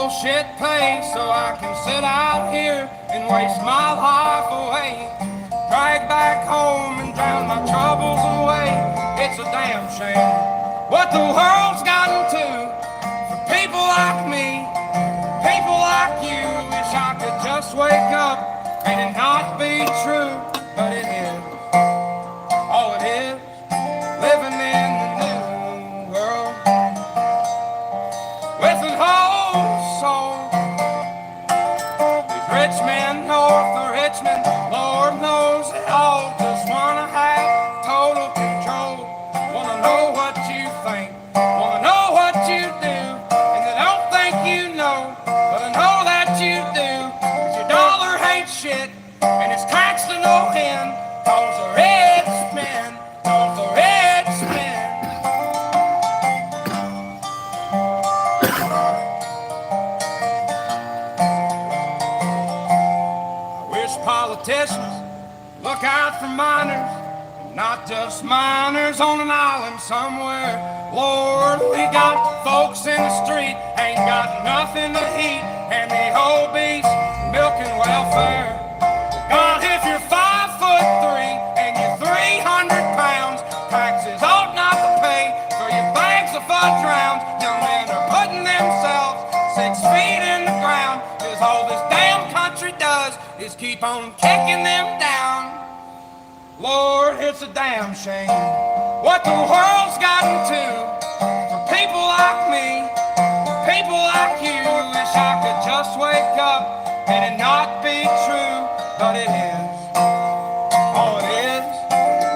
bullshit pay so I can sit out here and waste my life away. Drag back home and drown my troubles away. It's a damn shame what the world's gotten to for people like me, people like you. Wish I could just wake up and it not be true, but it is. All it is, living in the new world with an whole soul. These rich men north of Richmond, Lord knows they all just wanna have total control. Wanna know what you think, wanna know what you do, and they don't think you know, but I know that you do. 'Cause your dollar ain't shit, and it's taxed to no end. 'Cause the rich men, 'cause the rich men. I wish politicians look out for miners, not just miners on an island somewhere. Lord, we got folks in the street, ain't got nothing to eat, and the obese milking welfare. God, if you're 5'3" and you're 300 pounds, taxes ought not to pay for your bags of fudge rounds. Young men are putting themselves 6 feet in the ground, 'cause all this damn country does is keep on kicking them down. Lord, it's a damn shame what the world's gotten to for people like me, people like you. Wish I could just wake up and it not be true, but it is. All it is,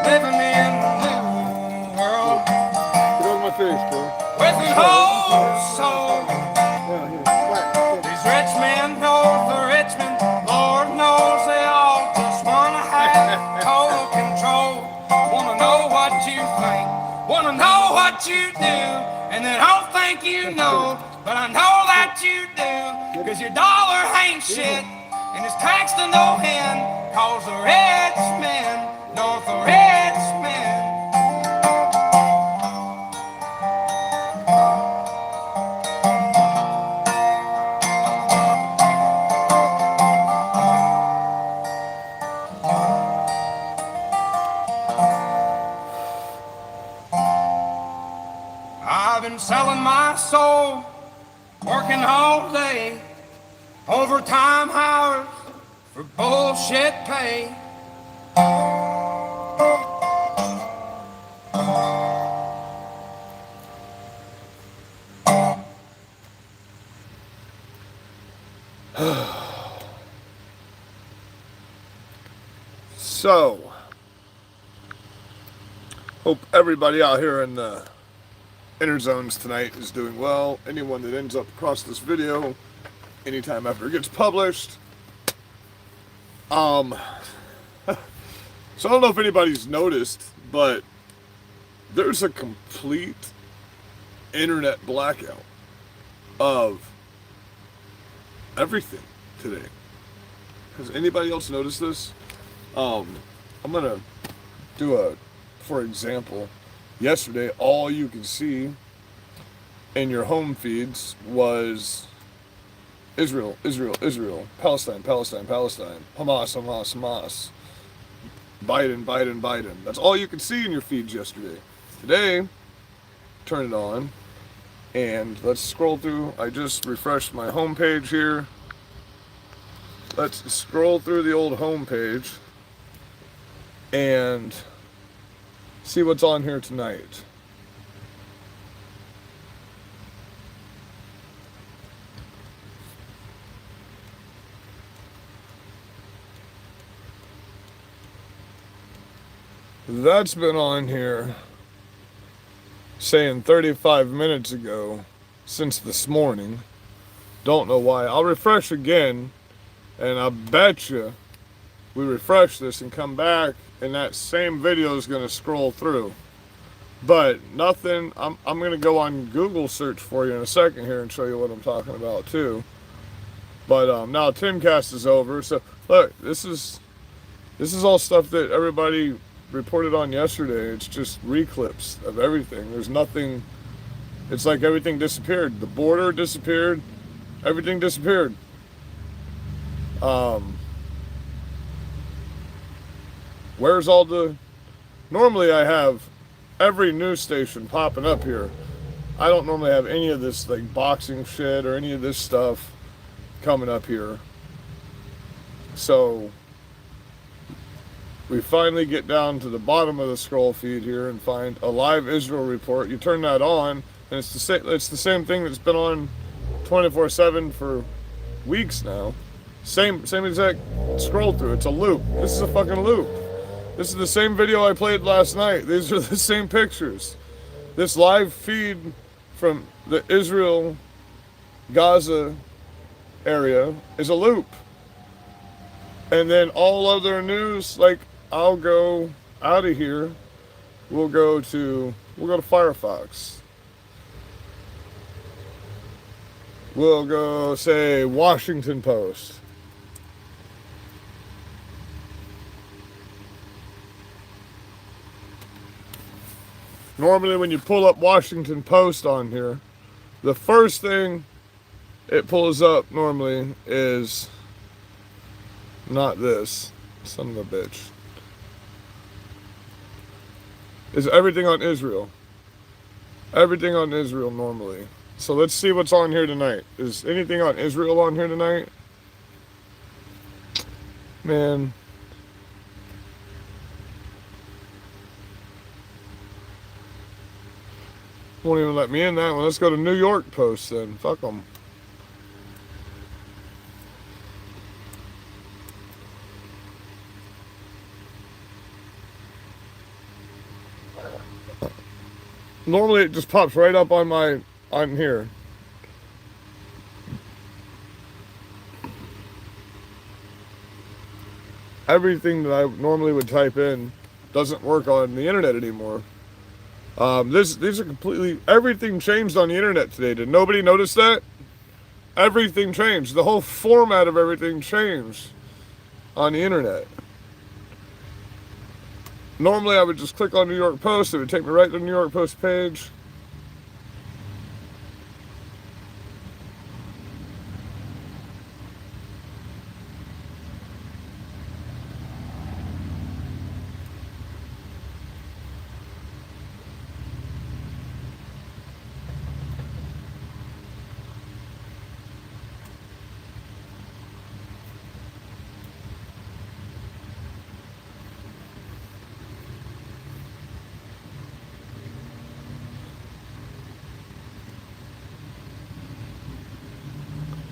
living in the new world. Get on my face, bro. With an whole soul. These rich men north of Richmond, Lord knows they all just wanna have total control. Wanna know what you think, wanna know what you do, and they don't think you know, but I know that you do. 'Cause your dollar ain't shit, and it's taxed to no end. 'Cause the rich men, north of rich men. I've been selling my soul, working all day, overtime hours for bullshit pay. So, hope everybody out here in the inner zones tonight is doing well. Anyone that ends up across this video anytime after it gets published. So I don't know if anybody's noticed, but there's a complete internet blackout of everything today. Has anybody else noticed this? I'm gonna do for example, yesterday all you could see in your home feeds was Israel, Israel, Israel, Palestine, Palestine, Palestine, Hamas, Hamas, Hamas, Biden, Biden, Biden. That's all you could see in your feeds yesterday. Today, turn it on, and let's scroll through. I just refreshed my home page here. Let's scroll through the old home page and see what's on here tonight. That's been on here saying 35 minutes ago since this morning. Don't know why. I'll refresh again, and I bet you we refresh this and come back and that same video is going to scroll through. But nothing. I'm going to go on Google search for you in a second here and show you what I'm talking about too. But now Timcast is over. So look, this is all stuff that everybody reported on yesterday. It's just reclips of everything. There's nothing. It's like everything disappeared. The border disappeared. Everything disappeared. Where's all the... Normally I have every news station popping up here. I don't normally have any of this like boxing shit or any of this stuff coming up here. So we finally get down to the bottom of the scroll feed here and find a live Israel report. You turn that on and it's the same thing that's been on 24/7 for weeks now. Same exact scroll through. It's a loop. This is a fucking loop. This is the same video I played last night. These are the same pictures. This live feed from the Israel Gaza area is a loop. And then all other news, like I'll go out of here. We'll go to Firefox. We'll go say Washington Post. Normally when you pull up Washington Post on here, the first thing it pulls up normally is not this, son of a bitch. Is everything on Israel. Everything on Israel normally. So let's see what's on here tonight. Is anything on Israel on here tonight? Man. Won't even let me in that one. Let's go to New York Post then. Fuck them. Normally it just pops right up on here. Everything that I normally would type in doesn't work on the internet anymore. These are completely, everything changed on the internet today. Did nobody notice that? Everything changed. The whole format of everything changed on the internet. Normally I would just click on New York Post. It would take me right to the New York Post page.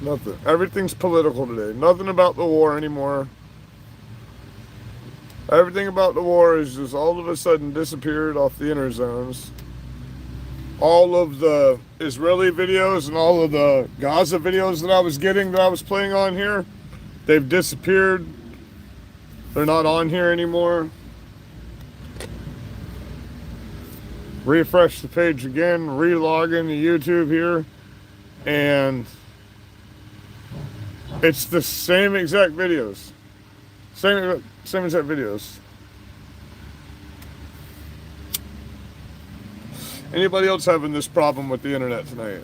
Nothing. Everything's political today. Nothing about the war anymore. Everything about the war is just all of a sudden disappeared off the inner zones. All of the Israeli videos and all of the Gaza videos that I was getting, that I was playing on here, they've disappeared. They're not on here anymore. Refresh the page again, re-log into YouTube here, and it's the same exact videos. Same exact videos. Anybody else having this problem with the internet tonight?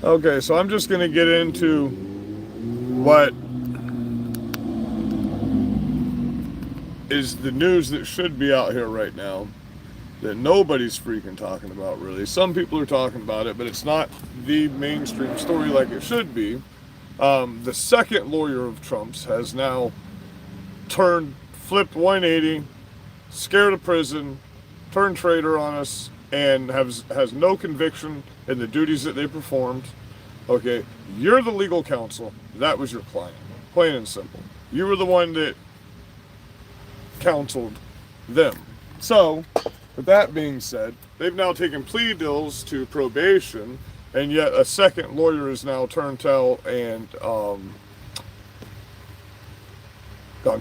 Okay, so I'm just going to get into what is the news that should be out here right now that nobody's freaking talking about, really. Some people are talking about it, but it's not the mainstream story like it should be. The second lawyer of Trump's has now flipped 180, scared of prison, turned traitor on us, and has no conviction in the duties that they performed. Okay, you're the legal counsel. That was your client. Plain and simple. You were the one that counseled them. So, with that being said, they've now taken plea deals to probation, and yet a second lawyer is now turned tail and gone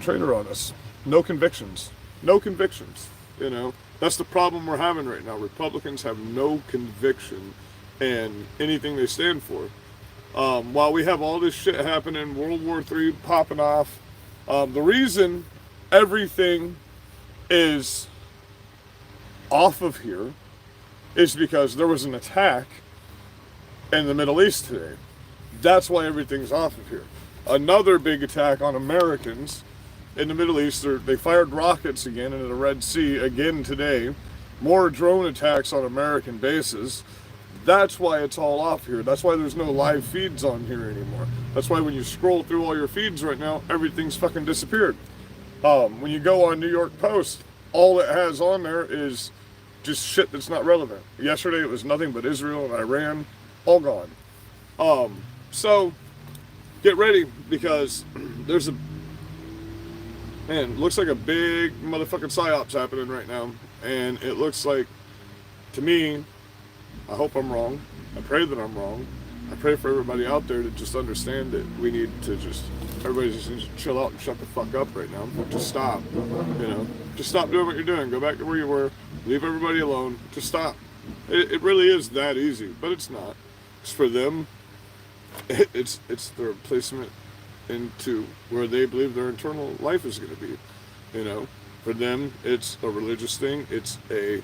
traitor on us. No convictions. No convictions. You know, that's the problem we're having right now. Republicans have no conviction and anything they stand for. While we have all this shit happening, World War III popping off, the reason everything is off of here is because there was an attack in the Middle East today. That's why everything's off of here. Another big attack on Americans in the Middle East. They fired rockets again into the Red Sea again today. More drone attacks on American bases. That's why it's all off here. That's why there's no live feeds on here anymore. That's why when you scroll through all your feeds right now, everything's fucking disappeared. When you go on New York Post, all it has on there is just shit that's not relevant. Yesterday it was nothing but Israel and Iran, all gone. So get ready, because there's looks like a big motherfucking psyops happening right now. And it looks like, to me, I hope I'm wrong. I pray that I'm wrong. I pray for everybody out there to just understand that we need to everybody just needs to chill out and shut the fuck up right now. Just stop, just stop doing what you're doing. Go back to where you were. Leave everybody alone. Just stop. It really is that easy, but it's not. It's for them. It's their placement into where they believe their eternal life is going to be. For them, it's a religious thing. It's a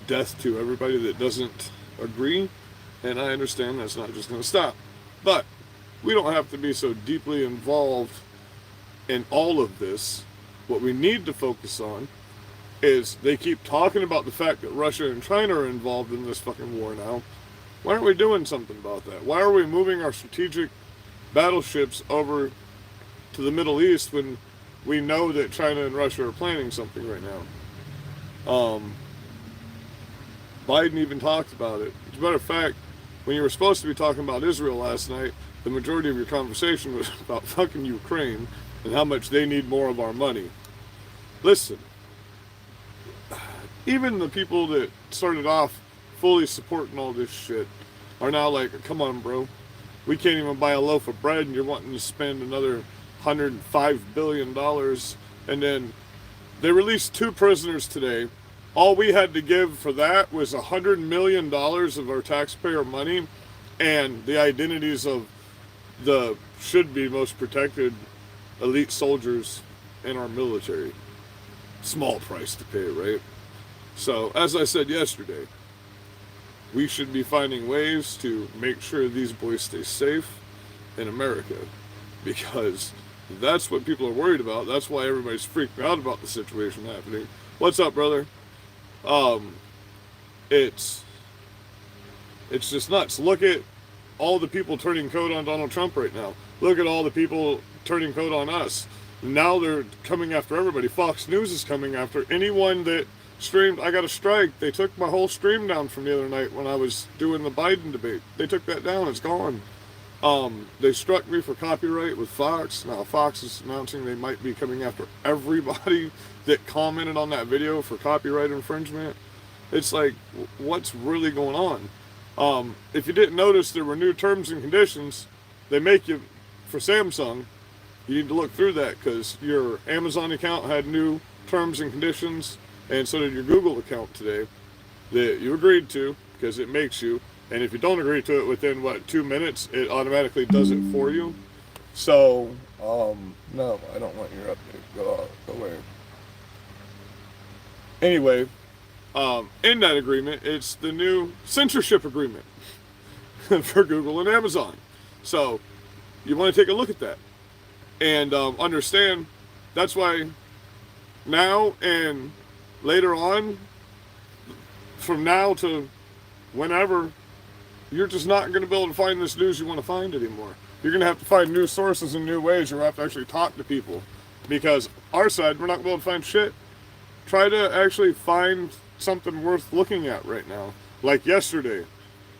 death to everybody that doesn't agree. And I understand that's not just going to stop. But we don't have to be so deeply involved in all of this. What we need to focus on is they keep talking about the fact that Russia and China are involved in this fucking war now. Why aren't we doing something about that? Why are we moving our strategic battleships over to the Middle East when we know that China and Russia are planning something right now? Biden even talked about it. As a matter of fact, when you were supposed to be talking about Israel last night, the majority of your conversation was about fucking Ukraine and how much they need more of our money. Listen, even the people that started off fully supporting all this shit are now like, come on, bro. We can't even buy a loaf of bread and you're wanting to spend another $105 billion. And then they released 2 prisoners today. All we had to give for that was $100 million of our taxpayer money and the identities of the should-be most protected elite soldiers in our military. Small price to pay, right? So, as I said yesterday, we should be finding ways to make sure these boys stay safe in America, because that's what people are worried about. That's why everybody's freaked out about the situation happening. What's up, brother? It's just nuts. Look at all the people turning code on Donald Trump right now. Look at all the people turning code on us. Now they're coming after everybody. Fox News is coming after anyone that streamed. I got a strike. They took my whole stream down from the other night when I was doing the Biden debate. They took that down. It's gone. They struck me for copyright with Fox. Now Fox is announcing they might be coming after everybody that commented on that video for copyright infringement. It's like, what's really going on? If you didn't notice, there were new terms and conditions they make you for Samsung. You need to look through that, because your Amazon account had new terms and conditions, and so did your Google account today, that you agreed to, because it makes you. And if you don't agree to it within, 2 minutes, it automatically does it for you. So, no, I don't want your update. Go away. Anyway, in that agreement, it's the new censorship agreement for Google and Amazon. So, you want to take a look at that. And understand, that's why now and later on, from now to whenever, you're just not going to be able to find this news you want to find anymore. You're going to have to find new sources and new ways. You're going to have to actually talk to people. Because our side, we're not going to be able to find shit. Try to actually find something worth looking at right now. Like yesterday,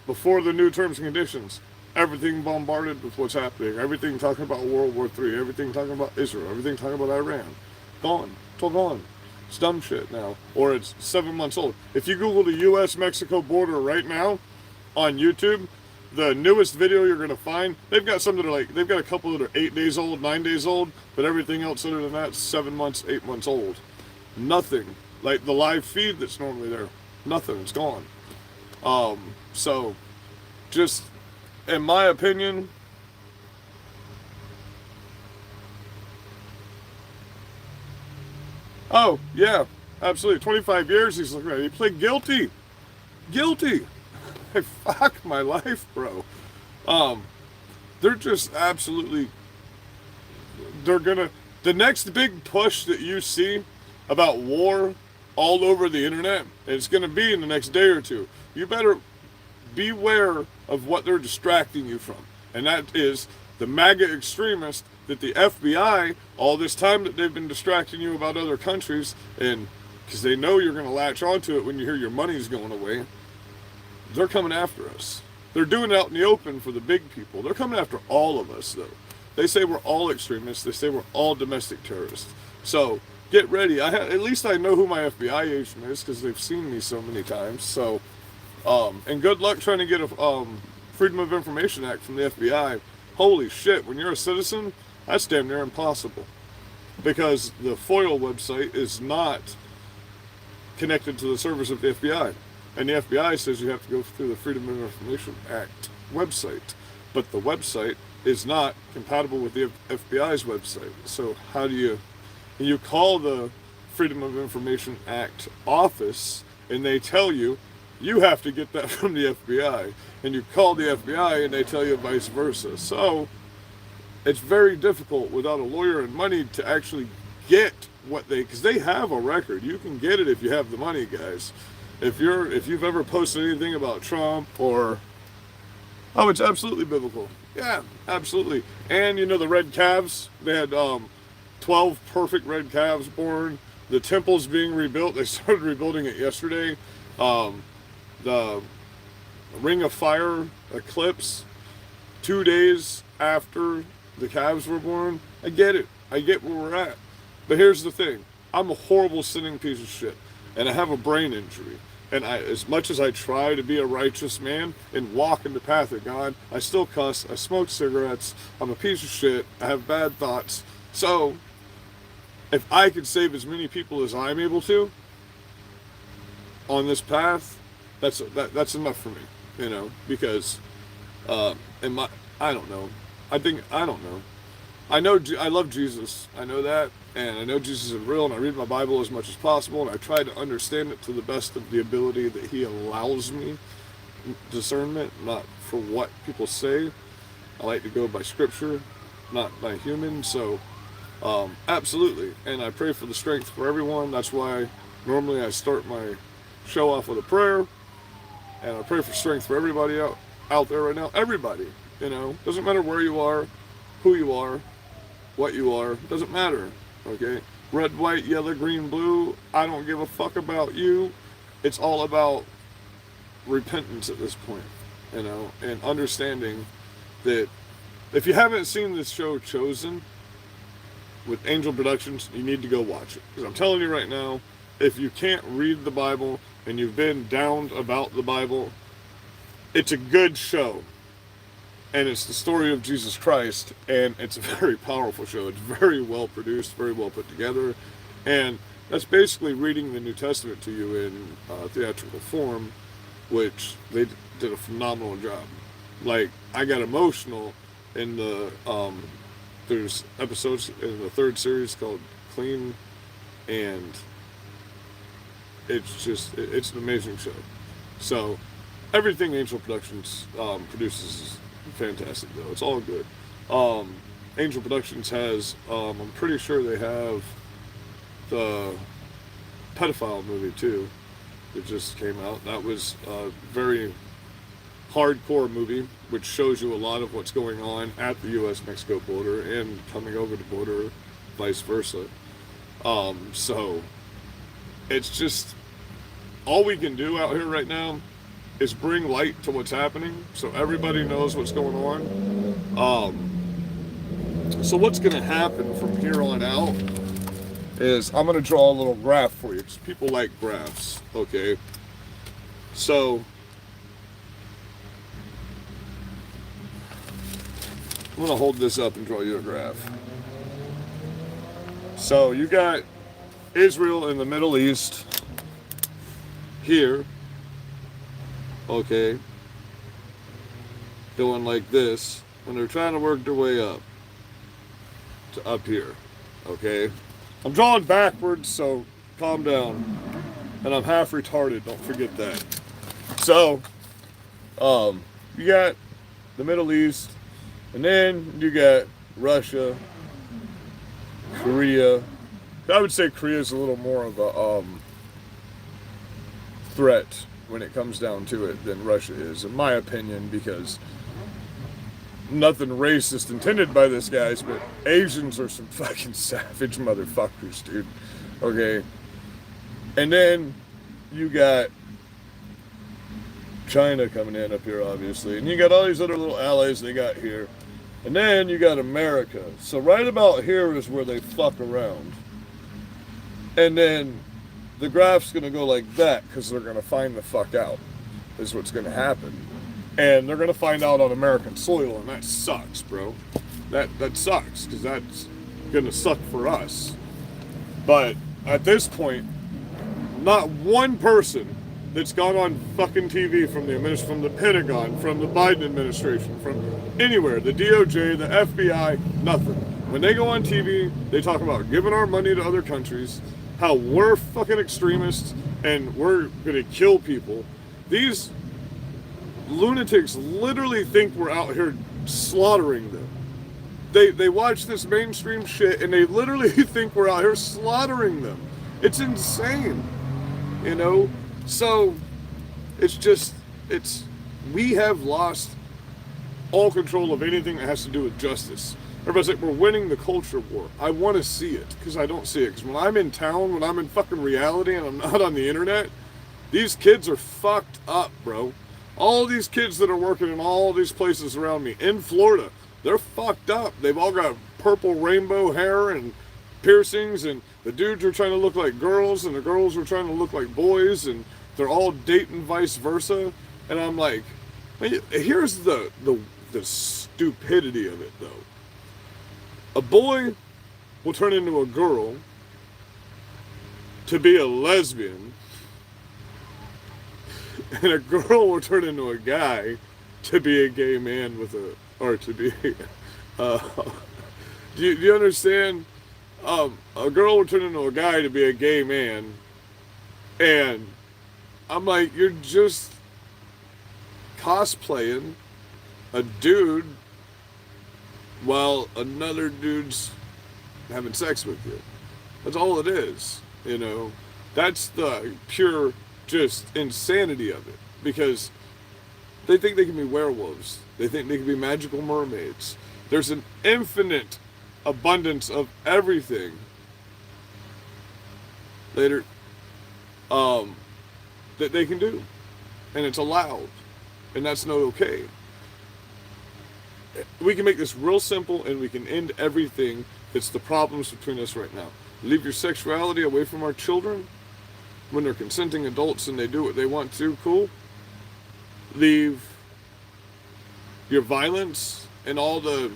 before the new terms and conditions, everything bombarded with what's happening. Everything talking about World War III. Everything talking about Israel. Everything talking about Iran. Gone. It's all gone. It's dumb shit now. Or it's 7 months old. If you Google the U.S.-Mexico border right now on YouTube, the newest video you're going to find, they've got some that are they've got a couple that are 8 days old, 9 days old, but everything else other than that is 7 months, 8 months old. Nothing. Like the live feed that's normally there. Nothing. It's gone. So, just in my opinion, oh, yeah, absolutely. 25 years, he's looking at it. He pled guilty. Guilty. Fuck my life, bro. They're just absolutely, the next big push that you see about war all over the internet, it's gonna be in the next day or two. You better beware of what they're distracting you from. And that is the MAGA extremists that the FBI, all this time that they've been distracting you about other countries, and because they know you're going to latch onto it when you hear your money's going away, they're coming after us. They're doing it out in the open for the big people. They're coming after all of us, though. They say we're all extremists. They say we're all domestic terrorists. So get ready. At least I know who my FBI agent is because they've seen me so many times. So, and good luck trying to get a Freedom of Information Act from the FBI. Holy shit, when you're a citizen, that's damn near impossible. Because the FOIL website is not connected to the servers of the FBI. And the FBI says you have to go through the Freedom of Information Act website. But the website is not compatible with the FBI's website. So how do you call the Freedom of Information Act office and they tell you have to get that from the FBI. And you call the FBI and they tell you vice versa. So it's very difficult without a lawyer and money to actually get because they have a record. You can get it if you have the money, guys. If you've ever posted anything about Trump or, oh, it's absolutely biblical. Yeah, absolutely. And the red calves, they had 12 perfect red calves born. The temple's being rebuilt. They started rebuilding it yesterday. The Ring of Fire eclipse, 2 days after the calves were born. I get it. I get where we're at. But here's the thing. I'm a horrible sinning piece of shit. And I have a brain injury. And as much as I try to be a righteous man and walk in the path of God, I still cuss. I smoke cigarettes. I'm a piece of shit. I have bad thoughts. So, if I could save as many people as I'm able to on this path, that's enough for me, because I don't know. I don't know. I love Jesus. I know that, and I know Jesus is real, and I read my Bible as much as possible, and I try to understand it to the best of the ability that He allows me discernment, not for what people say. I like to go by Scripture, not by human. So, absolutely, and I pray for the strength for everyone. That's why normally I start my show off with a prayer. And I pray for strength for everybody out there right now. Everybody, doesn't matter where you are, who you are, what you are, doesn't matter, okay? Red, white, yellow, green, blue, I don't give a fuck about you. It's all about repentance at this point, and understanding that if you haven't seen this show Chosen with Angel Productions, you need to go watch it. Because I'm telling you right now, if you can't read the Bible and you've been downed about the Bible, it's a good show. And it's the story of Jesus Christ, and it's a very powerful show. It's very well produced, very well put together, and that's basically reading the New Testament to you in theatrical form, which they did a phenomenal job. Like, I got emotional in there's episodes in the third series called Clean, and it's an amazing show. So, everything Angel Productions produces is fantastic, though. It's all good. Angel Productions has, I'm pretty sure they have the pedophile movie, too, that just came out. That was a very hardcore movie, which shows you a lot of what's going on at the U.S.-Mexico border and coming over the border, vice versa. So, it's just, all we can do out here right now is bring light to what's happening so everybody knows what's going on. So what's going to happen from here on out is I'm going to draw a little graph for you because people like graphs, okay? So I'm going to hold this up and draw you a graph. So you got Israel in the Middle East here. okay, going like this when they're trying to work their way up to up here, okay? I'm drawing backwards, so calm down. And I'm half retarded, don't forget that. So, you got the Middle East, and then you got Russia, Korea. I would say Korea is a little more of a threat when it comes down to it than Russia is, in my opinion, because nothing racist intended by this, guys, but Asians are some fucking savage motherfuckers, dude. Okay? And then you got China coming in up here, obviously. And you got all these other little allies they got here. And then you got America. So right about here is where they fuck around. And then the graph's going to go like that because they're going to find the fuck out is what's going to happen. And they're going to find out on American soil, and that sucks, bro. That sucks because that's going to suck for us. But at this point, not one person that's gone on fucking TV from the Pentagon, from the Biden administration, from anywhere, the DOJ, the FBI, nothing. When they go on TV, they talk about giving our money to other countries, how we're fucking extremists and we're gonna kill people. These lunatics literally think we're out here slaughtering them. They watch this mainstream shit and they literally think we're out here slaughtering them. It's insane, you know? So, we have lost all control of anything that has to do with justice. Everybody's like, we're winning the culture war. I want to see it, because I don't see it. Because when I'm in town, when I'm in fucking reality and I'm not on the internet, these kids are fucked up, bro. All these kids that are working in all these places around me, in Florida, they're fucked up. They've all got purple rainbow hair and piercings, and the dudes are trying to look like girls, and the girls are trying to look like boys, and they're all dating vice versa. And I'm like, here's the stupidity of it, though. A boy will turn into a girl to be a lesbian, and a girl will turn into a guy to be a gay man do you understand? A girl will turn into a guy to be a gay man, and I'm like, you're just cosplaying a dude while another dude's having sex with you. That's all it is, you know. That's the pure just insanity of it, because they think they can be werewolves. They think they can be magical mermaids. There's an infinite abundance of everything later that they can do, and it's allowed, and that's not okay. We can make this real simple, and we can end everything that's the problems between us right now. Leave your sexuality away from our children when they're consenting adults and they do what they want to. Cool. Leave your violence and all the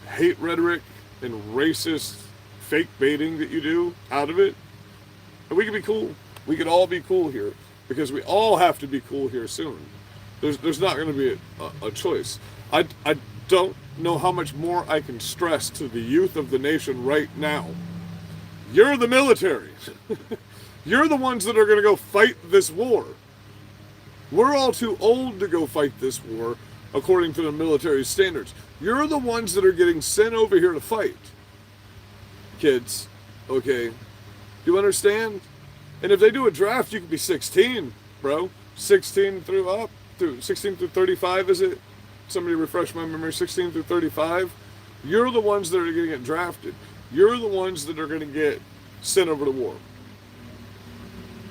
hate rhetoric and racist fake baiting that you do out of it, and we can be cool. We can all be cool here, because we all have to be cool here soon. There's not going to be a choice. I don't know how much more I can stress to the youth of the nation right now. You're the military. You're the ones that are going to go fight this war. We're all too old to go fight this war according to the military standards. You're the ones that are getting sent over here to fight. Kids, okay? Do you understand? And if they do a draft, you could be 16, bro. 16 through 35, is it? Somebody refresh my memory. 16 through 35. You're the ones that are going to get drafted. You're the ones that are going to get sent over to war.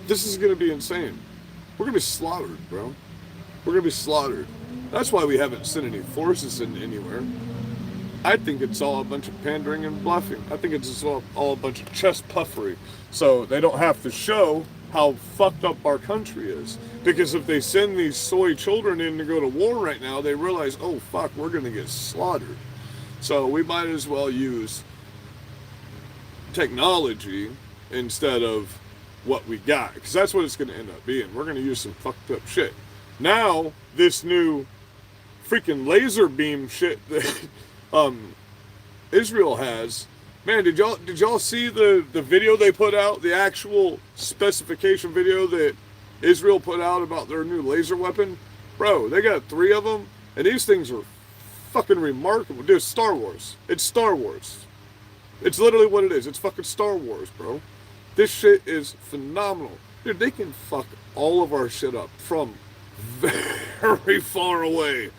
This is going to be insane. We're going to be slaughtered, bro. We're going to be slaughtered. That's why we haven't sent any forces in anywhere. I think it's all a bunch of pandering and bluffing. I think it's all a bunch of chest puffery, so they don't have to show how fucked up our country is. Because if they send these soy children in to go to war right now, they realize, oh fuck, we're going to get slaughtered. So we might as well use technology instead of what we got, because that's what it's going to end up being. We're going to use some fucked up shit. Now, this new freaking laser beam shit that Israel has. Man, did y'all see the video they put out? The actual specification video that Israel put out about their new laser weapon? Bro, they got 3 of them, and these things are fucking remarkable. Dude, Star Wars. It's Star Wars. It's literally what it is. It's fucking Star Wars, bro. This shit is phenomenal. Dude, they can fuck all of our shit up from very far away.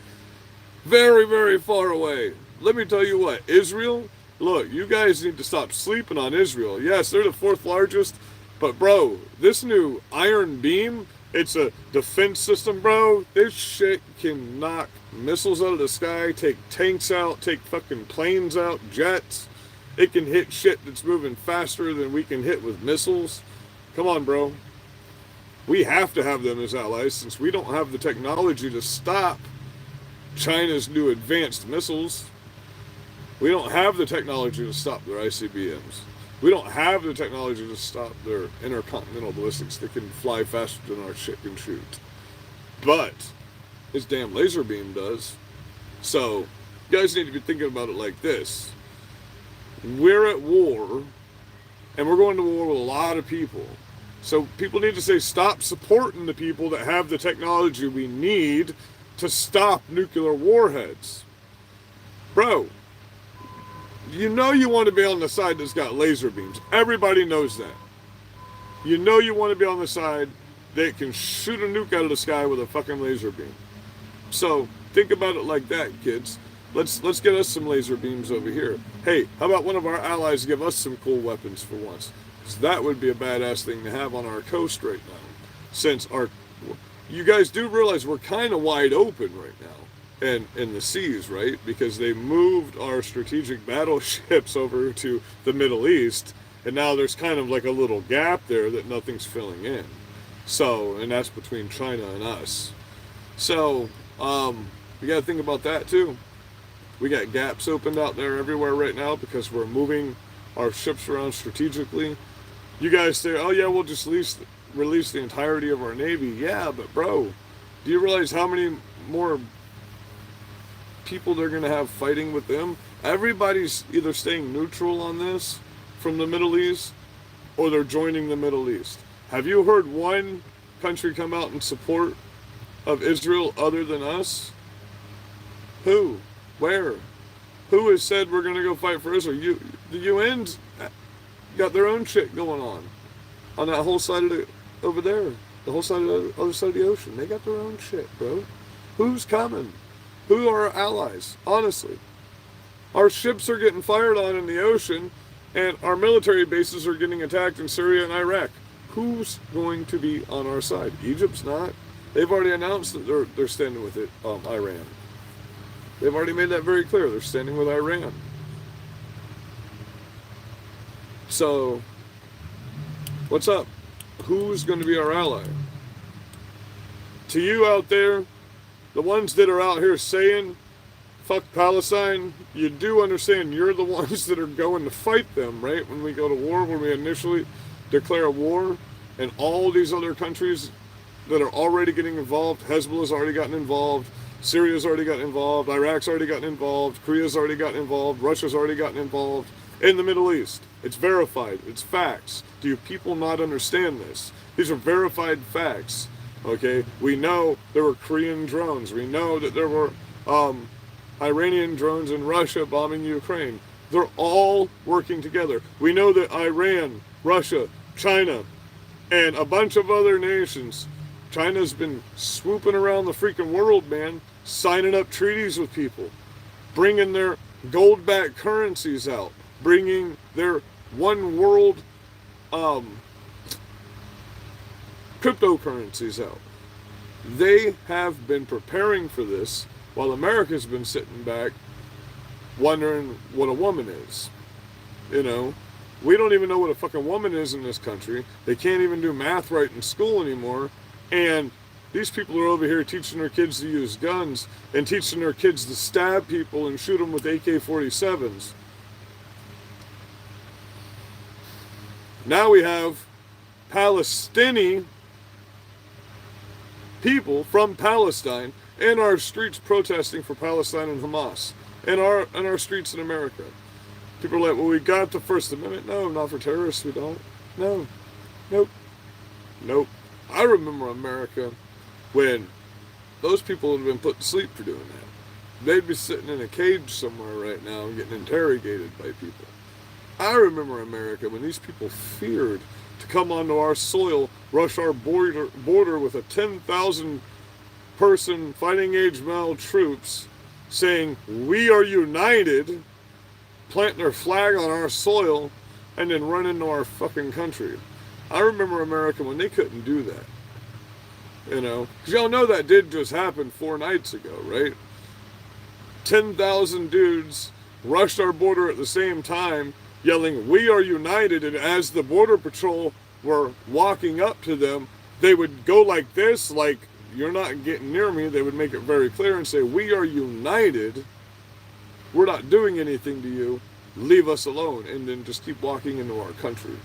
Very, very far away. Let me tell you what, Israel, look, you guys need to stop sleeping on Israel. Yes, they're the 4th largest, but bro, this new Iron Beam, it's a defense system, bro. This shit can knock missiles out of the sky, take tanks out, take fucking planes out, jets. It can hit shit that's moving faster than we can hit with missiles. Come on, bro. We have to have them as allies since we don't have the technology to stop China's new advanced missiles. We don't have the technology to stop their ICBMs. We don't have the technology to stop their intercontinental ballistics that can fly faster than our shit can shoot. But this damn laser beam does. So, you guys need to be thinking about it like this. We're at war, and we're going to war with a lot of people. So people need to say, stop supporting the people that have the technology we need to stop nuclear warheads. Bro, you know you want to be on the side that's got laser beams. Everybody knows that. You know you want to be on the side that can shoot a nuke out of the sky with a fucking laser beam. So think about it like that, kids. Let's get us some laser beams over here. Hey, how about one of our allies give us some cool weapons for once? Because that would be a badass thing to have on our coast right now. Since you guys do realize we're kind of wide open right now in the seas, right? Because they moved our strategic battleships over to the Middle East, and now there's kind of like a little gap there that nothing's filling in. So, and that's between China and us. So, we got to think about that too. We got gaps opened out there everywhere right now because we're moving our ships around strategically. You guys say, oh yeah, we'll just release the entirety of our Navy. Yeah, but bro, do you realize how many more people they're going to have fighting with them? Everybody's either staying neutral on this from the Middle East or they're joining the Middle East. Have you heard one country come out in support of Israel other than us? Who? Where? Who has said we're going to go fight for Israel? The UN's got their own shit going on that whole side of over there, the whole side of the other side of the ocean. They got their own shit, bro. Who's coming? Who are our allies? Honestly, our ships are getting fired on in the ocean, and our military bases are getting attacked in Syria and Iraq. Who's going to be on our side? Egypt's not. They've already announced that they're standing with it. Iran. They've already made that very clear. They're standing with Iran. So, what's up? Who's going to be our ally? To you out there, the ones that are out here saying, fuck Palestine, you do understand you're the ones that are going to fight them, right? When we go to war, when we initially declare a war, and all these other countries that are already getting involved, Hezbollah's already gotten involved, Syria's already gotten involved, Iraq's already gotten involved, Korea's already gotten involved, Russia's already gotten involved in the Middle East. It's verified. It's facts. Do you people not understand this? These are verified facts. Okay? We know there were Korean drones. We know that there were Iranian drones in Russia bombing Ukraine. They're all working together. We know that Iran, Russia, China, and a bunch of other nations, China's been swooping around the freaking world, man, signing up treaties with people, bringing their gold-backed currencies out, bringing their one world cryptocurrencies out. They have been preparing for this while America's been sitting back wondering what a woman is. You know, we don't even know what a fucking woman is in this country. They can't even do math right in school anymore. And these people are over here teaching their kids to use guns and teaching their kids to stab people and shoot them with AK-47s. Now we have Palestinian people from Palestine in our streets protesting for Palestine and Hamas, in our streets in America. People are like, well, we got the First Amendment. No, not for terrorists, we don't. No. Nope. Nope. I remember America when those people would have been put to sleep for doing that. They'd be sitting in a cage somewhere right now getting interrogated by people. I remember America when these people feared to come onto our soil, rush our border with a 10,000 person fighting age male troops saying, we are united, planting their flag on our soil, and then run into our fucking country. I remember America when they couldn't do that. You know, because y'all know that did just happen 4 nights ago, right? 10,000 dudes rushed our border at the same time, yelling, we are united, and as the border patrol were walking up to them, they would go like this, like, you're not getting near me. They would make it very clear and say, we are united, we're not doing anything to you, leave us alone, and then just keep walking into our country.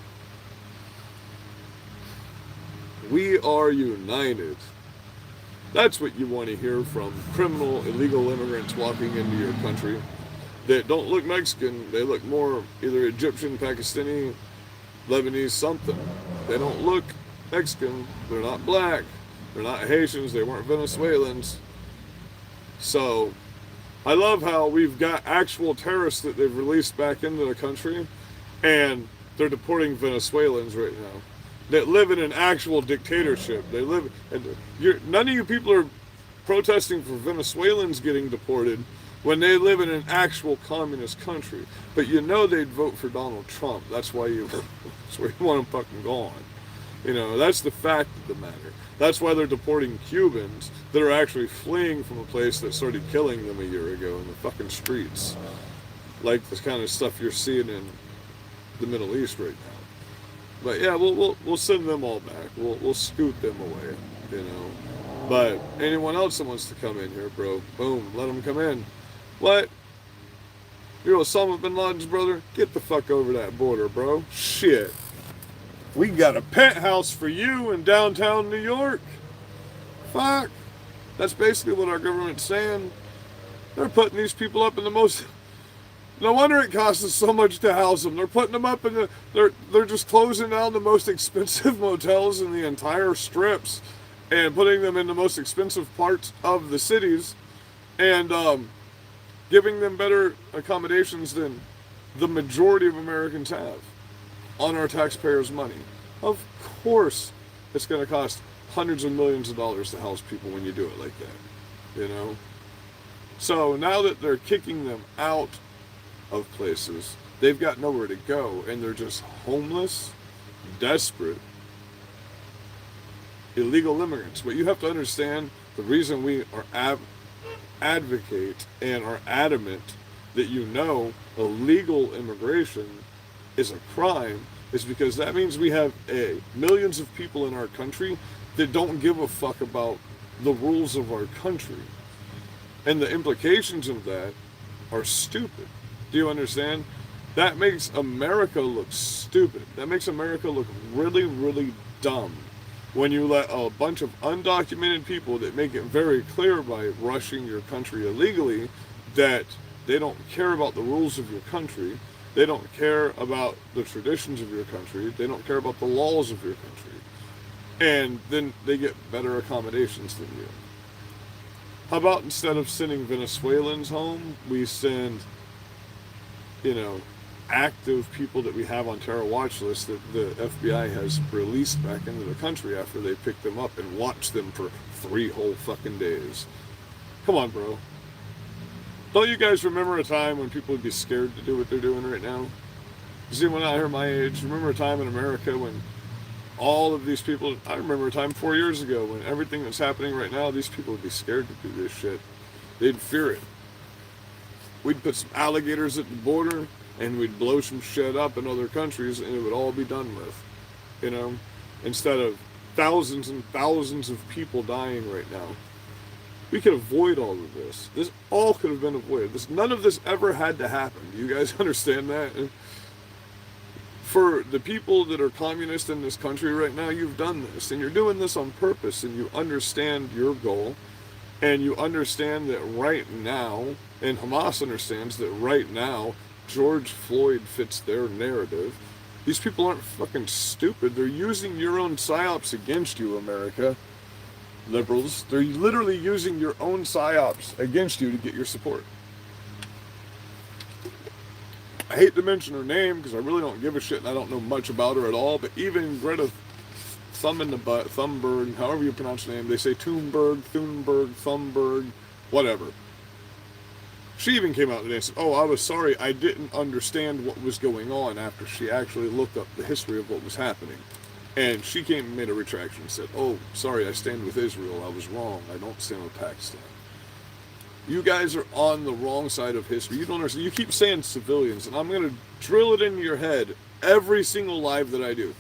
We are united. That's what you want to hear from criminal, illegal immigrants walking into your country that don't look Mexican. They look more either Egyptian, Pakistani, Lebanese, something. They don't look Mexican. They're not black. They're not Haitians. They weren't Venezuelans. So I love how we've got actual terrorists that they've released back into the country, and they're deporting Venezuelans right now that live in an actual dictatorship. They live, and none of you people are protesting for Venezuelans getting deported when they live in an actual communist country. But you know they'd vote for Donald Trump. That's why you want them fucking gone. You know, that's the fact of the matter. That's why they're deporting Cubans that are actually fleeing from a place that started killing them a year ago in the fucking streets. Like the kind of stuff you're seeing in the Middle East right now. But yeah, we'll send them all back. We'll scoot them away, you know. But anyone else that wants to come in here, bro, boom, let them come in. What? You're Osama bin Laden's brother? Get the fuck over that border, bro. Shit. We got a penthouse for you in downtown New York. Fuck. That's basically what our government's saying. They're putting these people up in the most... No wonder it costs us so much to house them. They're putting them up in the... They're just closing down the most expensive motels in the entire strips and putting them in the most expensive parts of the cities and giving them better accommodations than the majority of Americans have on our taxpayers' money. Of course it's going to cost hundreds of millions of dollars to house people when you do it like that, you know? So now that they're kicking them out of places, they've got nowhere to go, and they're just homeless, desperate, illegal immigrants. But you have to understand, the reason we are advocate and are adamant that illegal immigration is a crime is because that means we have millions of people in our country that don't give a fuck about the rules of our country. And the implications of that are stupid. Do you understand? That makes America look stupid. That makes America look really, really dumb when you let a bunch of undocumented people that make it very clear by rushing your country illegally that they don't care about the rules of your country. They don't care about the traditions of your country. They don't care about the laws of your country. And then they get better accommodations than you. How about instead of sending Venezuelans home, we send, active people that we have on terror watch lists that the FBI has released back into the country after they picked them up and watched them for 3 whole fucking days. Come on, bro. Don't you guys remember a time when people would be scared to do what they're doing right now? Does anyone out here my age remember a time in America when all of these people... I remember a time 4 years ago when everything that's happening right now, these people would be scared to do this shit. They'd fear it. We'd put some alligators at the border and we'd blow some shit up in other countries and it would all be done with, instead of thousands and thousands of people dying right now. We could avoid all of this. This all could have been avoided. None of this ever had to happen. Do you guys understand that? For the people that are communist in this country right now, you've done this, and you're doing this on purpose, and you understand your goal, and you understand that right now, and Hamas understands that right now, George Floyd fits their narrative. These people aren't fucking stupid. They're using your own psyops against you, America. Liberals. They're literally using your own psyops against you to get your support. I hate to mention her name because I really don't give a shit and I don't know much about her at all, but even Greta Thunberg, however you pronounce her name, they say Thunberg, whatever. She even came out today and said, oh, I was sorry, I didn't understand what was going on after she actually looked up the history of what was happening. And she came and made a retraction and said, oh, sorry, I stand with Israel, I was wrong, I don't stand with Pakistan. You guys are on the wrong side of history. You don't understand. You keep saying civilians, and I'm going to drill it into your head every single live that I do.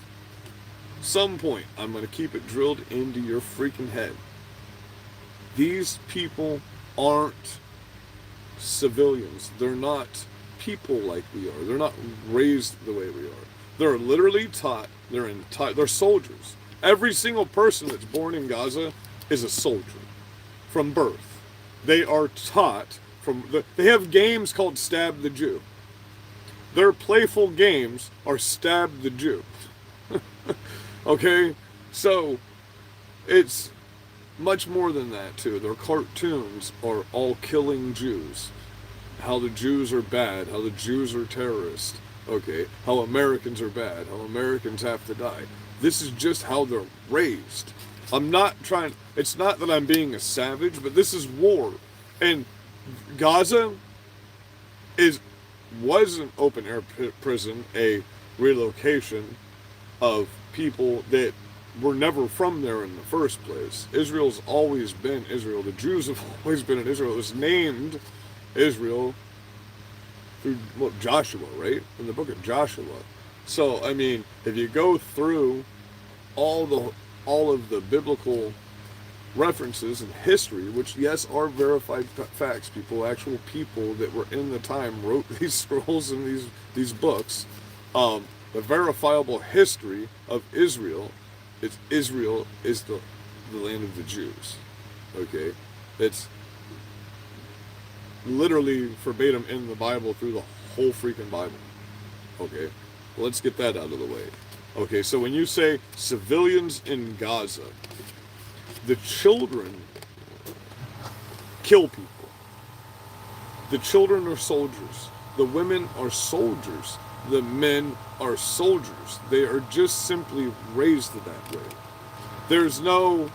Some point, I'm going to keep it drilled into your freaking head. These people aren't civilians. They're not people like we are. They're not raised the way we are. They're literally taught. They're soldiers. Every single person that's born in Gaza is a soldier from birth. They are taught they have games called Stab the Jew. Their playful games are Stab the Jew. Okay? So, it's much more than that, too. Their cartoons are all killing Jews. How the Jews are bad. How the Jews are terrorists. Okay? How Americans are bad. How Americans have to die. This is just how they're raised. I'm not trying, it's not that I'm being a savage, but this is war. And Gaza was an open air prison, a relocation of people that were never from there in the first place. Israel's always been Israel. The Jews have always been in Israel. It was named Israel through Joshua, right? In the book of Joshua. So, I mean, if you go through all of the biblical references and history, which yes are verified facts, actual people that were in the time wrote these scrolls and these books, the verifiable history of Israel is the land of the Jews. Okay, it's literally verbatim in the Bible through the whole freaking Bible. Okay, well, let's get that out of the way. Okay, so when you say civilians in Gaza, the children kill people. The children are soldiers. The women are soldiers. The men are soldiers. They are just simply raised that way. There's no,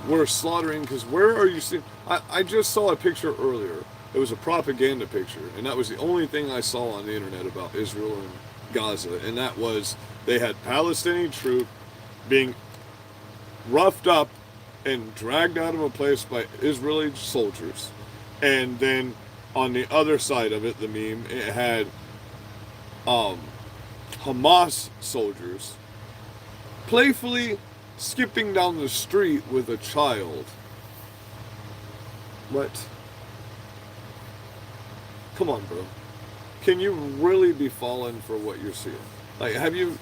we're slaughtering, because where are you seeing? I just saw a picture earlier. It was a propaganda picture, and that was the only thing I saw on the internet about Israel and Gaza, and that was they had Palestinian troops being roughed up and dragged out of a place by Israeli soldiers, and then on the other side of it, the meme, it had Hamas soldiers playfully skipping down the street with a child. What? Come on, bro. Can you really be falling for what you're seeing? Like, do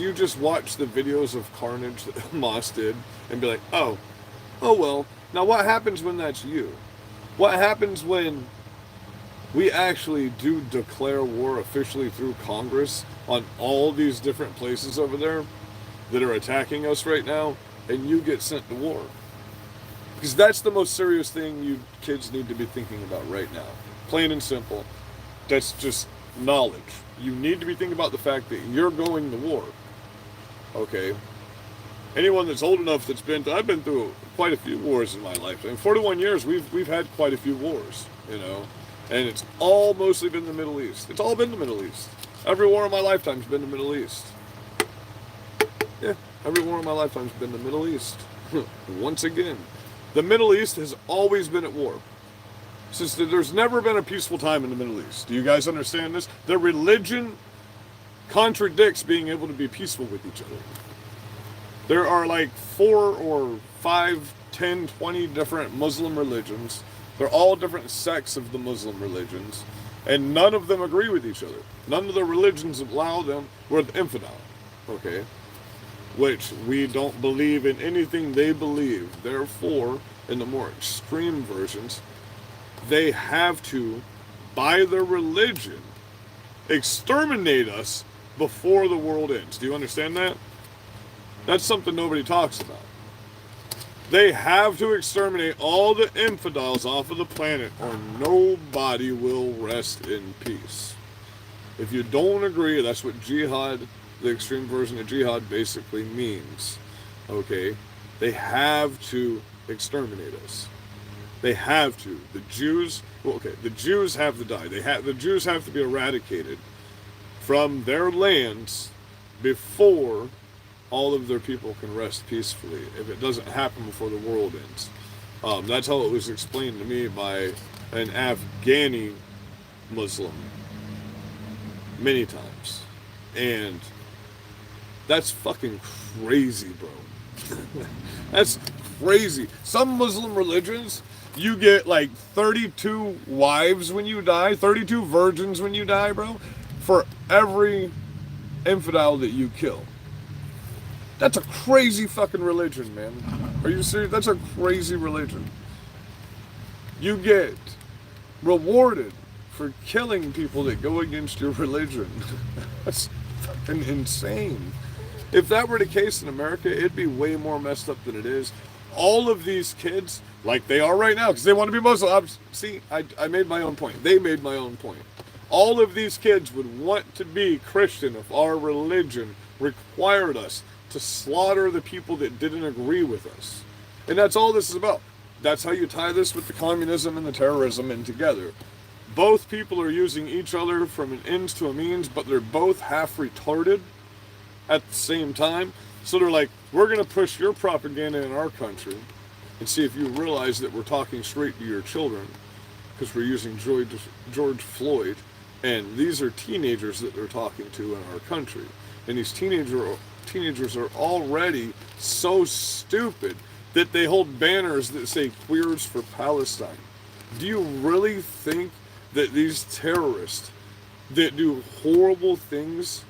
you just watch the videos of carnage that Hamas did and be like, oh well, now what happens when that's you? What happens when we actually do declare war officially through Congress on all these different places over there that are attacking us right now, and you get sent to war? Because that's the most serious thing you kids need to be thinking about right now. Plain and simple. That's just knowledge. You need to be thinking about the fact that you're going to war. Okay? Anyone that's old enough I've been through quite a few wars in my life. In 41 years, we've had quite a few wars, you know? And it's all mostly been the Middle East. It's all been the Middle East. Every war in my lifetime's been the Middle East. Yeah, every war in my lifetime's been the Middle East. Once again, the Middle East has always been at war. Since there's never been a peaceful time in the Middle East. Do you guys understand this? Their religion contradicts being able to be peaceful with each other. There are like 4 or 5, 10, 20 different Muslim religions. They're all different sects of the Muslim religions. And none of them agree with each other. None of the religions allow them. We're the infidel, okay? Which we don't believe in anything they believe. Therefore, in the more extreme versions, they have to, by their religion, exterminate us before the world ends. Do you understand that? That's something nobody talks about. They have to exterminate all the infidels off of the planet, or nobody will rest in peace. If you don't agree, that's what jihad, the extreme version of jihad, basically means. Okay? They have to exterminate us. They have to. The Jews, well, okay, the Jews have to die. The Jews have to be eradicated from their lands before all of their people can rest peacefully, if it doesn't happen before the world ends. That's how it was explained to me by an Afghani Muslim many times. And that's fucking crazy, bro. That's crazy. Some Muslim religions, you get like 32 wives when you die, 32 virgins when you die, bro, for every infidel that you kill. That's a crazy fucking religion, man. Are you serious? That's a crazy religion. You get rewarded for killing people that go against your religion. That's fucking insane. If that were the case in America, it'd be way more messed up than it is. All of these kids, like they are right now, because they want to be Muslim. See, I made my own point. They made my own point. All of these kids would want to be Christian if our religion required us to slaughter the people that didn't agree with us. And that's all this is about. That's how you tie this with the communism and the terrorism in together. Both people are using each other from an ends to a means, but they're both half retarded at the same time. So they're like, we're going to push your propaganda in our country and see if you realize that we're talking straight to your children, because we're using George Floyd, and these are teenagers that they're talking to in our country. And these teenagers are already so stupid that they hold banners that say "Queers for Palestine." Do you really think that these terrorists that do horrible things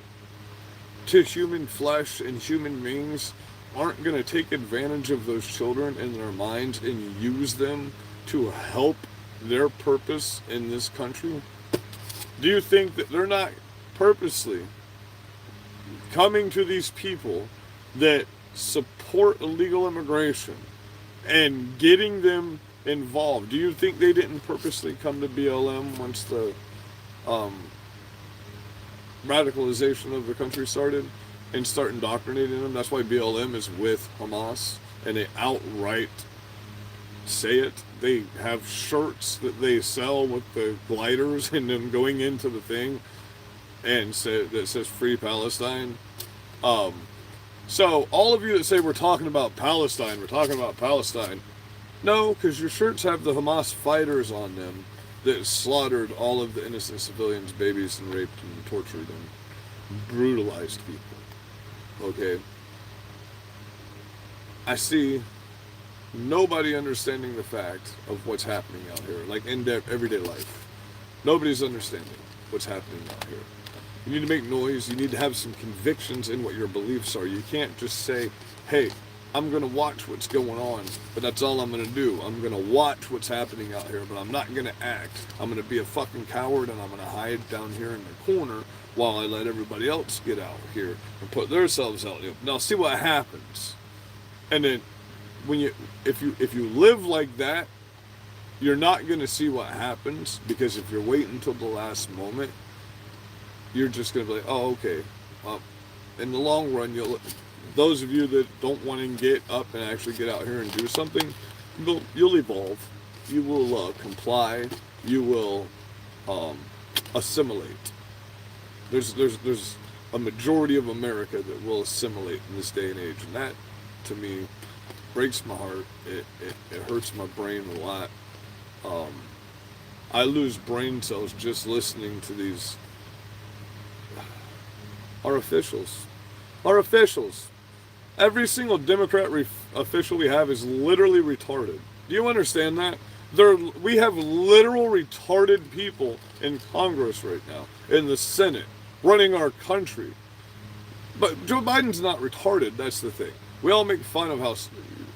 to human flesh and human beings aren't going to take advantage of those children in their minds and use them to help their purpose in this country? Do you think that they're not purposely coming to these people that support illegal immigration and getting them involved? Do you think they didn't purposely come to BLM once the radicalization of the country started and start indoctrinating them? That's why BLM is with Hamas, and they outright say it. They have shirts that they sell with the gliders and them going into the thing and that says "Free Palestine." So all of you that say we're talking about Palestine, no, because your shirts have the Hamas fighters on them that slaughtered all of the innocent civilians, babies, and raped and tortured and brutalized people. Okay? I see nobody understanding the fact of what's happening out here, like in everyday life. Nobody's understanding what's happening out here. You need to make noise. You need to have some convictions in what your beliefs are. You can't just say, hey, I'm going to watch what's going on, but that's all I'm going to do. I'm going to watch what's happening out here, but I'm not going to act. I'm going to be a fucking coward, and I'm going to hide down here in the corner while I let everybody else get out here and put themselves out here. Now see what happens. And then if you live like that, you're not going to see what happens, because if you're waiting until the last moment, you're just going to be like, oh, okay. In the long run, those of you that don't want to get up and actually get out here and do something, you'll evolve. You will comply. You will assimilate. There's a majority of America that will assimilate in this day and age, and that, to me, breaks my heart. It hurts my brain a lot. I lose brain cells just listening to these. Our officials. Every single Democrat official we have is literally retarded. Do you understand that? We have literal retarded people in Congress right now, in the Senate, running our country. But Joe Biden's not retarded, that's the thing. We all make fun of how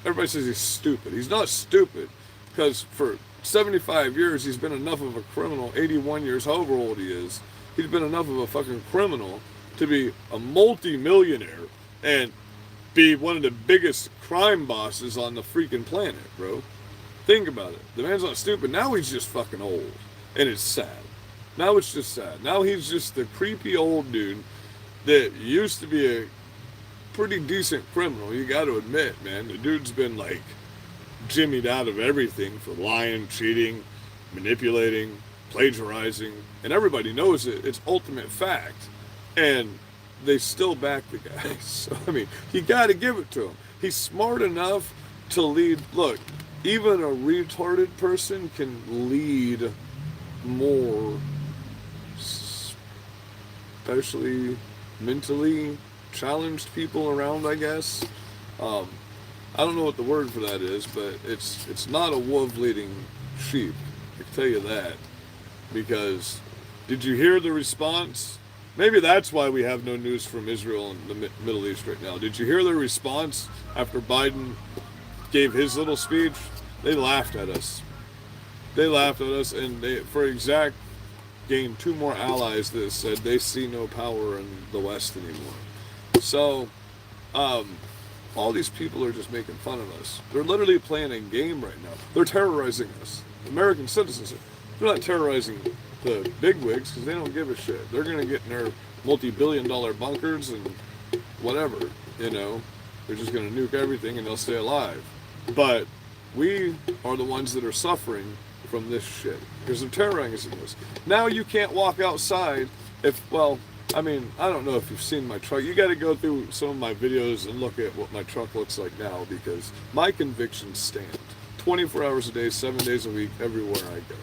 everybody says he's stupid. He's not stupid, because for 75 years he's been enough of a criminal, 81 years, however old he is, he's been enough of a fucking criminal to be a multi-millionaire and be one of the biggest crime bosses on the freaking planet, bro. Think about it. The man's not stupid. Now he's just fucking old. And it's sad. Now it's just sad. Now he's just the creepy old dude that used to be a pretty decent criminal. You got to admit, man. The dude's been like jimmied out of everything for lying, cheating, manipulating, plagiarizing. And everybody knows it. It's ultimate fact. And they still back the guy. So, I mean, you got to give it to him. He's smart enough to lead. Look, even a retarded person can lead more, especially mentally challenged people around, I guess. I don't know what the word for that is, but it's not a wolf leading sheep. I can tell you that. Because, did you hear the response? Maybe that's why we have no news from Israel and the Middle East right now. Did you hear their response after Biden gave his little speech? They laughed at us. They laughed at us, and they, for exact, gained 2 more allies that said they see no power in the West anymore. So, all these people are just making fun of us. They're literally playing a game right now. They're terrorizing us. American citizens. They're not terrorizing the bigwigs because they don't give a shit. They're going to get in their multi-billion-dollar bunkers and whatever, you know. They're just going to nuke everything and they'll stay alive. But we are the ones that are suffering from this shit because they're terrorizing us. Now you can't walk outside if, well, I mean, I don't know if you've seen my truck. You got to go through some of my videos and look at what my truck looks like now because my convictions stand 24 hours a day, 7 days a week, everywhere I go.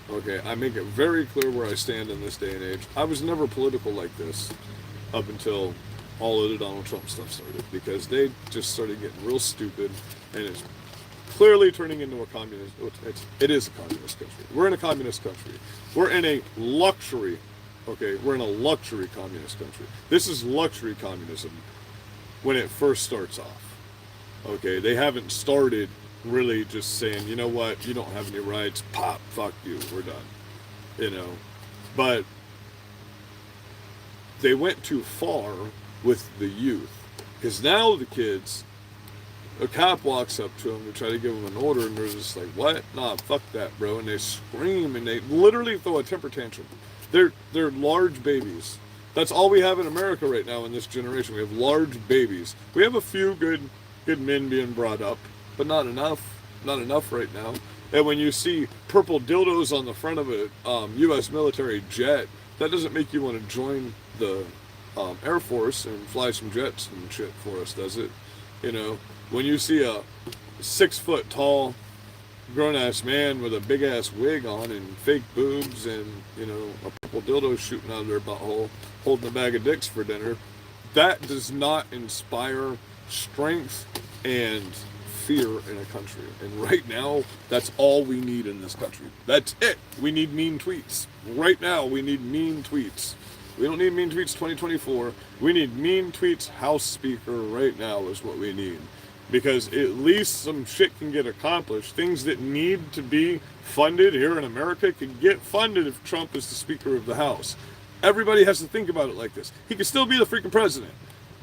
Okay, I make it very clear where I stand in this day and age. I was never political like this up until all of the Donald Trump stuff started because they just started getting real stupid and it's clearly turning into a communist. It is a communist country. We're in a communist country. We're in a luxury, okay, we're in a luxury communist country. This is luxury communism when it first starts off. Okay, they haven't started really just saying, you know what, you don't have any rights, pop, fuck you, we're done. You know, but they went too far with the youth because now the kids, a cop walks up to them to try to give them an order and they're just like, what? Nah, fuck that, bro. And they scream and they literally throw a temper tantrum. They're large babies. That's all we have in America right now in this generation. We have large babies. We have a few good men being brought up, but not enough right now. And when you see purple dildos on the front of a U.S. military jet, that doesn't make you want to join the Air Force and fly some jets and shit for us, does it? You know, when you see a 6 foot tall grown-ass man with a big-ass wig on and fake boobs and, you know, a purple dildo shooting out of their butthole, holding a bag of dicks for dinner, that does not inspire strength and fear in a country. And right now, that's all we need in this country. That's it. We need mean tweets. Right now, we need mean tweets. We don't need mean tweets 2024. We need mean tweets House Speaker right now is what we need. Because at least some shit can get accomplished. Things that need to be funded here in America can get funded if Trump is the Speaker of the House. Everybody has to think about it like this. He can still be the freaking president.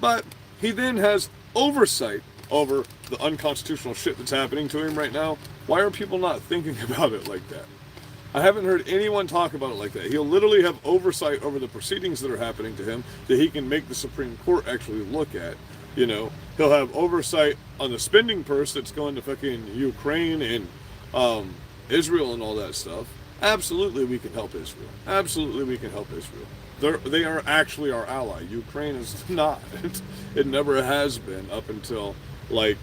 But he then has oversight over the unconstitutional shit that's happening to him right now. Why are people not thinking about it like that? I haven't heard anyone talk about it like that. He'll literally have oversight over the proceedings that are happening to him that he can make the Supreme Court actually look at. You know, he'll have oversight on the spending purse that's going to fucking Ukraine and Israel and all that stuff. Absolutely, we can help Israel. Absolutely, we can help Israel. They are actually our ally. Ukraine is not. It never has been up until, like,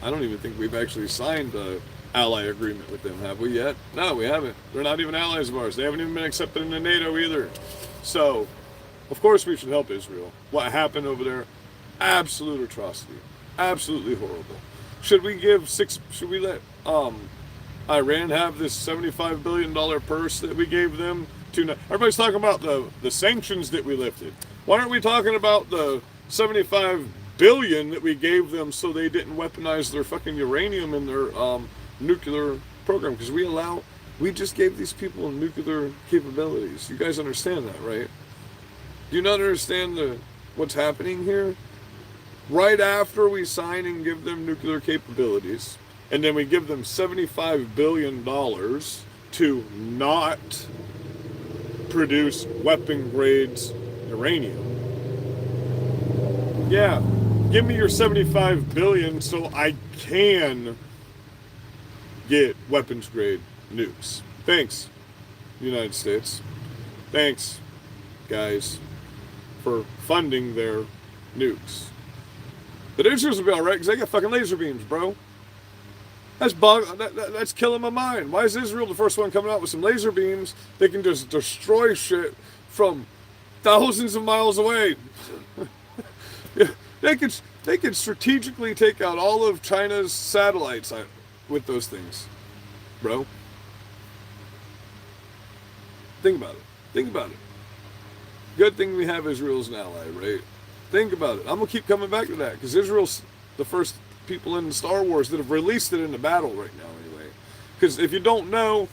I don't even think we've actually signed a ally agreement with them, have we yet? No, we haven't. They're not even allies of ours. They haven't even been accepted into NATO either. So, of course we should help Israel. What happened over there? Absolute atrocity. Absolutely horrible. Should we let Iran have this $75 billion purse that we gave them to... Everybody's talking about the sanctions that we lifted. Why aren't we talking about the $75 billion that we gave them so they didn't weaponize their fucking uranium in their nuclear program? Because we just gave these people nuclear capabilities. You guys understand that, right? Do you not understand what's happening here? Right after we sign and give them nuclear capabilities, and then we give them $75 billion to not produce weapon grades uranium. Yeah, give me your $75 billion so I can get weapons grade nukes. Thanks, United States. Thanks, guys, for funding their nukes. But Israel's will be alright because they got fucking laser beams, bro. That's killing my mind. Why is Israel the first one coming out with some laser beams? They can just destroy shit from thousands of miles away. Yeah, they could strategically take out all of China's satellites with those things, bro. Think about it. Think about it. Good thing we have Israel as an ally, right? Think about it. I'm going to keep coming back to that because Israel's the first people in Star Wars that have released it into battle right now anyway. Because if you don't know,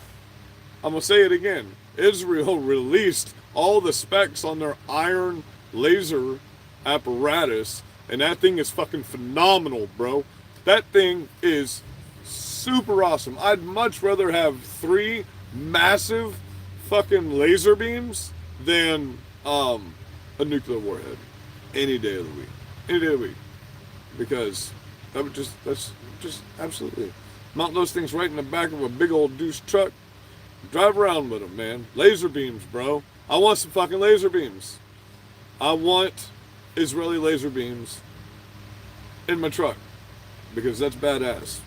I'm going to say it again. Israel released all the specs on their iron laser apparatus, and that thing is fucking phenomenal, bro. That thing is super awesome. I'd much rather have 3 massive fucking laser beams than a nuclear warhead any day of the week. Any day of the week. Because that's just absolutely mount those things right in the back of a big old douche truck. Drive around with them, man. Laser beams, bro. I want some fucking laser beams. I want Israeli laser beams in my truck because that's badass.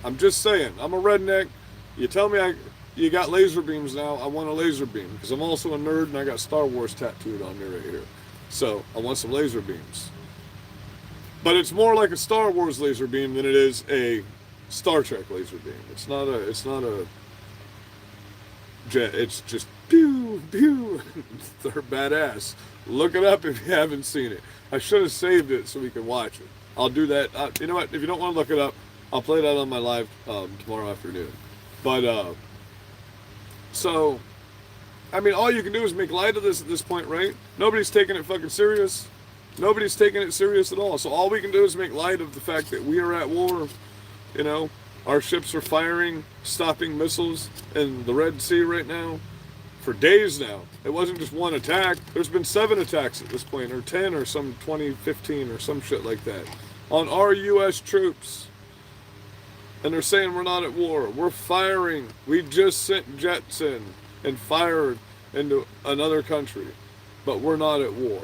I'm just saying. I'm a redneck. You tell me you got laser beams now. I want a laser beam because I'm also a nerd and I got Star Wars tattooed on me right here. So I want some laser beams. But it's more like a Star Wars laser beam than it is a Star Trek laser beam. It's not a jet. It's just pew pew. They're badass. Look it up if you haven't seen it. I should have saved it so we could watch it. I'll do that. You know what? If you don't want to look it up, I'll play that on my live tomorrow afternoon. But so, I mean, all you can do is make light of this at this point, right? Nobody's taking it fucking serious. Nobody's taking it serious at all. So all we can do is make light of the fact that we are at war. You know, our ships are firing, stopping missiles in the Red Sea right now for days now. It wasn't just one attack. There's been 7 attacks at this point, or 10, or some 2015, or some shit like that, on our U.S. troops. And they're saying we're not at war. We're firing. We just sent jets in and fired into another country, but we're not at war.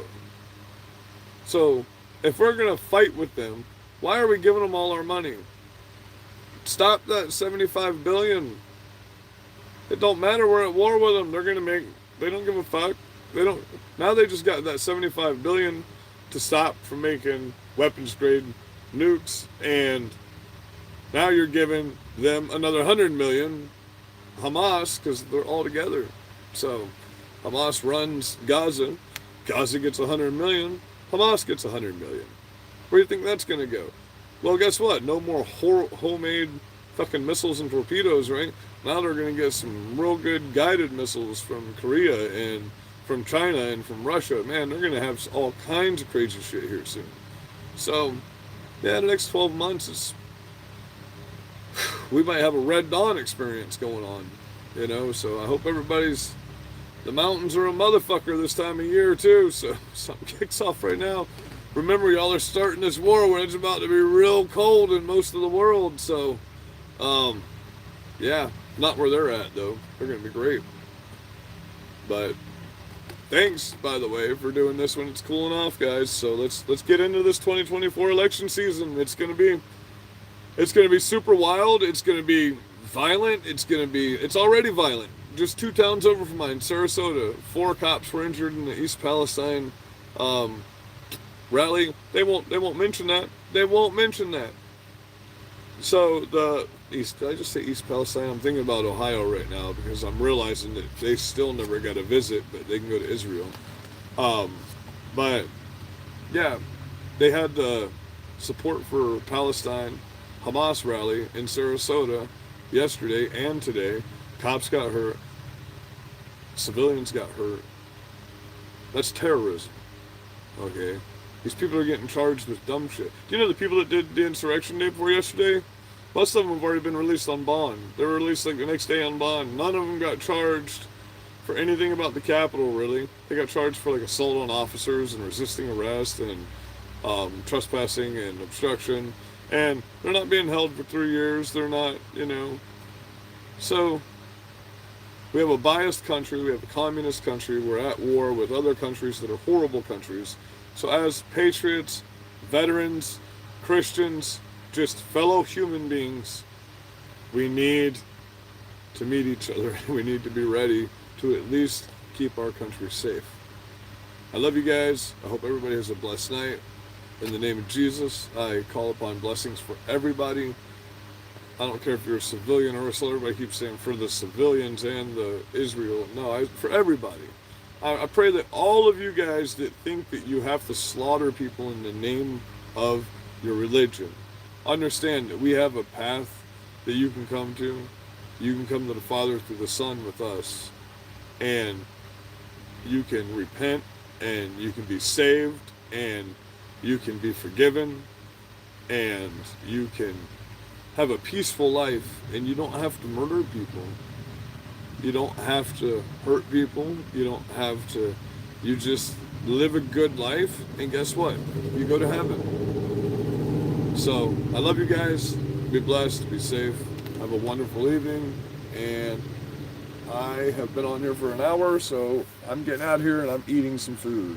So, if we're going to fight with them, why are we giving them all our money? Stop that $75 billion. It don't matter, we're at war with them. They don't give a fuck. Now they just got that $75 billion to stop from making weapons grade nukes, and now you're giving them another $100 million, Hamas, because they're all together. So, Hamas runs Gaza. Gaza gets $100 million. Hamas gets $100 million. Where do you think that's going to go? Well, guess what? No more homemade fucking missiles and torpedoes, right? Now they're going to get some real good guided missiles from Korea and from China and from Russia. Man, they're going to have all kinds of crazy shit here soon. So, yeah, the next 12 months we might have a Red Dawn experience going on, you know? So I hope the mountains are a motherfucker this time of year too, so something kicks off right now. Remember, y'all are starting this war when it's about to be real cold in most of the world, so, yeah, not where they're at, though. They're going to be great. But, thanks, by the way, for doing this when it's cooling off, guys. So let's get into this 2024 election season. It's going to be super wild. It's going to be violent. It's already violent. Just 2 towns over from mine, Sarasota, 4 cops were injured in the East Palestine rally. They won't mention that. They won't mention that. So the Did I just say East Palestine? I'm thinking about Ohio right now because I'm realizing that they still never got a visit, but they can go to Israel. But yeah, they had the support for Palestine Hamas rally in Sarasota yesterday and today. Cops got hurt. Civilians got hurt. That's terrorism. Okay? These people are getting charged with dumb shit. Do you know the people that did the insurrection day before yesterday? Most of them have already been released on bond. They were released like the next day on bond. None of them got charged for anything about the Capitol, really. They got charged for like assault on officers and resisting arrest and trespassing and obstruction. And they're not being held for 3 years. They're not, So, we have a biased country. We have a communist country. We're at war with other countries that are horrible countries. So as patriots, veterans, Christians, just fellow human beings, we need to meet each other. We need to be ready to at least keep our country safe. I love you guys. I hope everybody has a blessed night. In the name of Jesus, I call upon blessings for everybody. I don't care if you're a civilian or a soldier. Everybody keeps saying for the civilians and the Israel. No, for everybody. I pray that all of you guys that think that you have to slaughter people in the name of your religion, understand that we have a path that you can come to. You can come to the Father through the Son with us. And you can repent, and you can be saved, and you can be forgiven, and you can have a peaceful life, and you don't have to murder people. You don't have to hurt people. You don't have to, you just live a good life, and guess what? You go to heaven. So, I love you guys. Be blessed, be safe, have a wonderful evening, and I have been on here for an hour, so I'm getting out here and I'm eating some food.